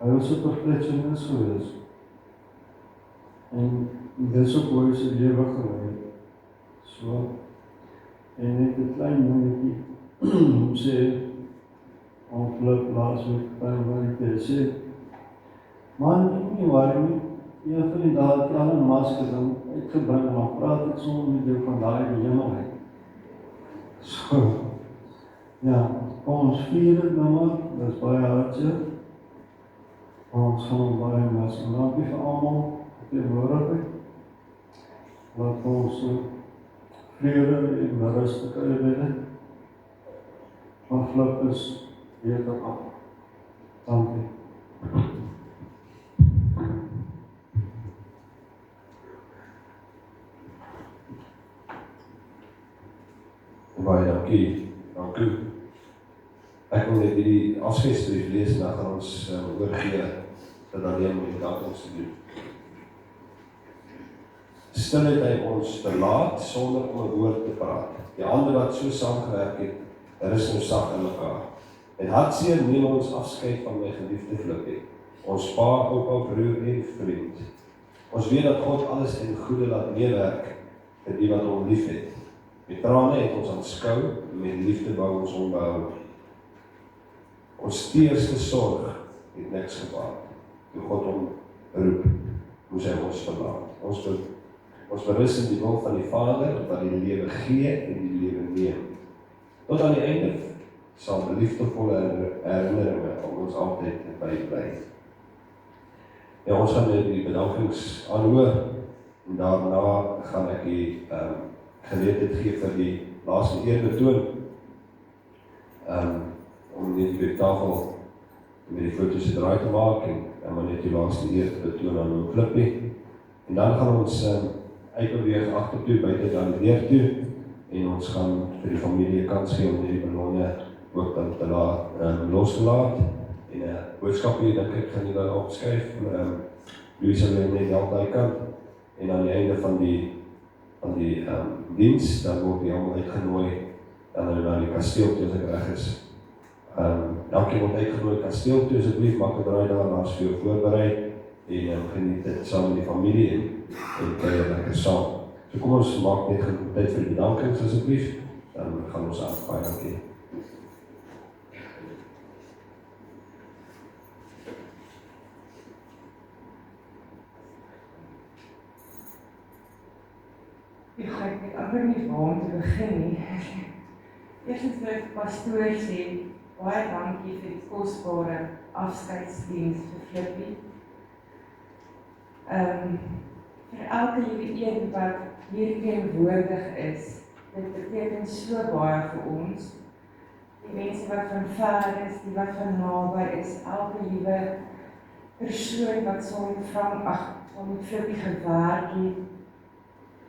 Hy was so perfeksionis gewees. En dis ook hoe hy sy lewe gelei het. So, en net 'n klein dingetjie, hom sê, ongeluk laasweek, waar hy sê, man, nie waar nie, een van die daad het Elon Musk dan uitgebring, en dan praat ek so met jou van daai die hemel uit. So, ja, kom ons vier het nou maar, dis baie hartseer. Ons gaan hom baie mis, en dankie vir almal, teenwoordigheid. Laat ons vrede en rustig uitbid. Maar Flip is weer af. Dankie. Baie dankie. Ek wil net hierdie afskedsbrief lees en dan gaan ons oorgee dat alleen met dankings te doen. Stil het hy ons verlaat sonder om 'n woord te praat. Die ander wat so saamgewerk het, rus nou sag in mekaar. En hartseer neem ons afskeid van my geliefde Flippie, ons pa, oupa, broer en vriend. Ons weet dat God alles in goeie laat meewerk vir die wat hom liefhet. Met trane het ons aanskou, en met liefde bou ons hom behou. Ons teerste sorg het niks gebaat. Toe God hom roep, moes hy ons verlaat. Ons berus in die wil van die Vader, wat die lewe gee en die lewe neem. Tot aan die einde sal liefdevolle herinneringe om ons altyd bybly. Ja, ons gaan net die bedankings aanhoor, en daarna gaan ek die geleentheid gee vir die laaste eerbetoon, om net die tafel met die foto's te draai te maak, en maar net die laaste eerbetoon aan hom Flippie. En dan gaan ons uitbeweeg agtertoe, buite dan die deur toe, en ons gaan vir die familie 'n kans gee om die ballonne ook dan te los te laat. En 'n boodskap hier, dink ek, gaan jy dan opskryf, Louis sal net help daai kant, en aan die einde van die diens, dan word jy allemaal uitgenooi, en dan na die kasteel toe as ek reg is. Dankie word uitgenooi kasteel toe, asseblief, maak 'n draai daar vir jou voorberei, en geniet dit saam met die familie, en kuier lekker saam. So kom ons maak net tyd vir die bedankings, asseblief, dan gaan ons aan, baie dankie. Ek weet amper nie waar om te begin nie. Eerstens wil ek pastoor sê, baie dankie vir die kosbare afskeidsdiens vir Flippie. Vir elke liewe een wat hier teenwoordig is, dit beteken so baie vir ons. Die mense wat van ver is, die wat van naby is, elke liewe persoon wat saam met Flippie gewerk het.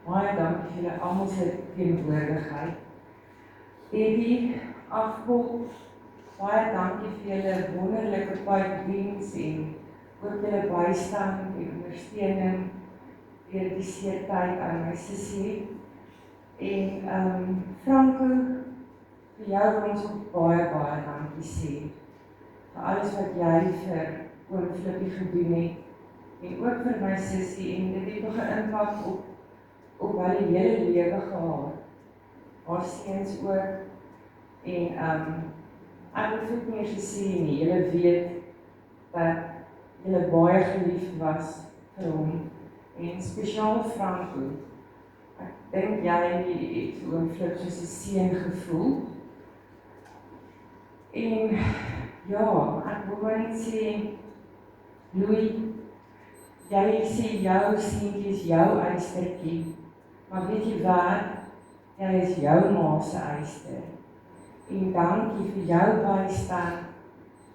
Baie dankie vir julle almal se teenwoordigheid. Debbie, Afkol, baie dankie vir julle wonderlike pypdiens en ook julle bystand en ondersteuning deur die seertyd aan my sussie. En Franco, vir jou wil ons ook baie dankie sê vir alles wat jy vir oom Flippie gedoen het en ook vir my sussie, en dit het nog 'n impak op hulle hele lewe gehad. Haar seuns ook. En ek het ook meer gesê nie, julle weet dat julle baie geliefd was vir hom. En spesiaal Franco. Ek dink jy het vir oom Flip soos 'n seun gevoel. En ja, ek wil maar net sê, Louis, jy sê jou seentjie is jou eystertjie. Maar weet jy wat, jy is jou ma se eyster. En dankie vir jou bystand,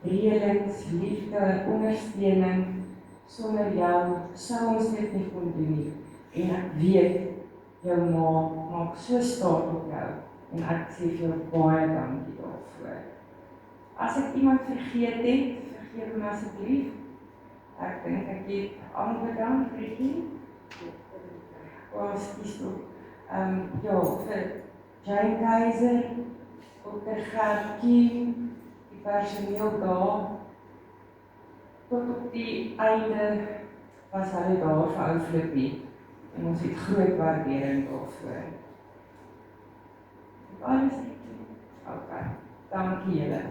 reëlings, liefde, ondersteuning. Sonder jou sou ons dit nie kon doen nie. En ek weet, jou ma maak so staat op jou. En ek sê vir jou baie dankie daarvoor. As ek iemand vergeet het, vergeet my asseblief. Ek dink ek het almal bedank, Ricky. Ekskuus ook. Ja, vir Jane Keiser, Dr. Gertjie, die personeel daar, tot op die einde was hulle daar vir ou Flippie en ons het groot waardering daarvoor. Alles okay, dankie julle.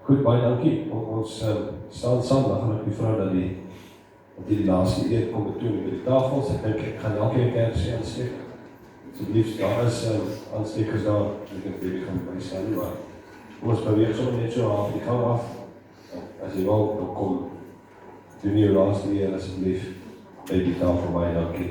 Goed, baie dankie. Ons staan saam, dan gaan ek die vrou dat die laaste eet kom betoon by die tafels. Ek dink ek gaan elke kersie aansteek. Asseblief, daar is aanstekers daar, ek dink baie gaan bystaan, maar ons beweeg sommer net so af, die gang af. As jy wil, dan kom doen jou laaste eer asseblief by die tafel, baie dankie.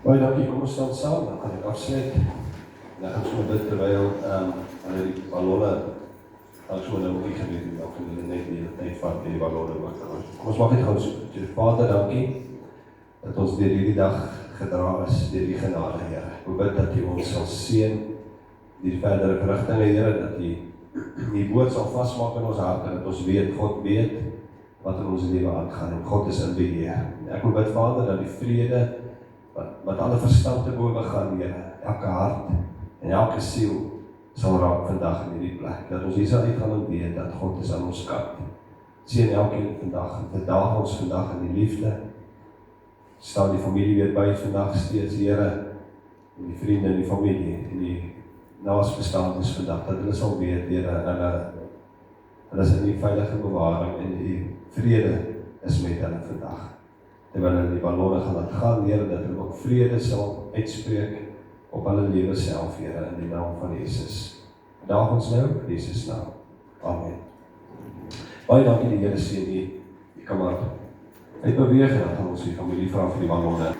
Baie dankie, kom ons staan saam, dan gaan ek afsluit. Dan gaan ons maar bid terwyl hulle die ballonne, dan so nou ook nie geweet nie, dan kan hulle net die tyd vat en die ballonne wat kan. Kom ons maak dit gewoon so. Vader, dankie dat ons deur hierdie dag gedra is deur die genade, Here. Ek bid dat U ons sal seën die verdere verrigtinge, Here, dat U die woord sal vasmaak in ons harte, dat ons weet, God weet wat in ons lewe aangaan en God is in beheer. Ek bid, Vader, dat die vrede wat alle verstand te bowe gaan, Here, elke hart en elke siel sal raak vandag in hierdie plek, dat ons hier sal uitgaan en weet dat God is aan ons kant. Seën elkeen vandag, en verdaag ons vandag in die liefde, staan die familie weer by vandag steeds, Here, en die vriende en die familie, en die naasbestaandes vandag, dat hulle sal weet, Here, hulle is in die veilige bewaring, en die vrede is met hulle vandag. Terwyl hulle die ballonne gaan laat gaan, Here, dat hulle ook vrede sal uitspreek op hulle lewe self, Here, in die naam van Jesus. Vandag ons nou, in Jesus naam. Amen. Baie dankie, die Here seën U. U kan maar uitbeweeg en dan gaan ons die familie vra vir die ballonne.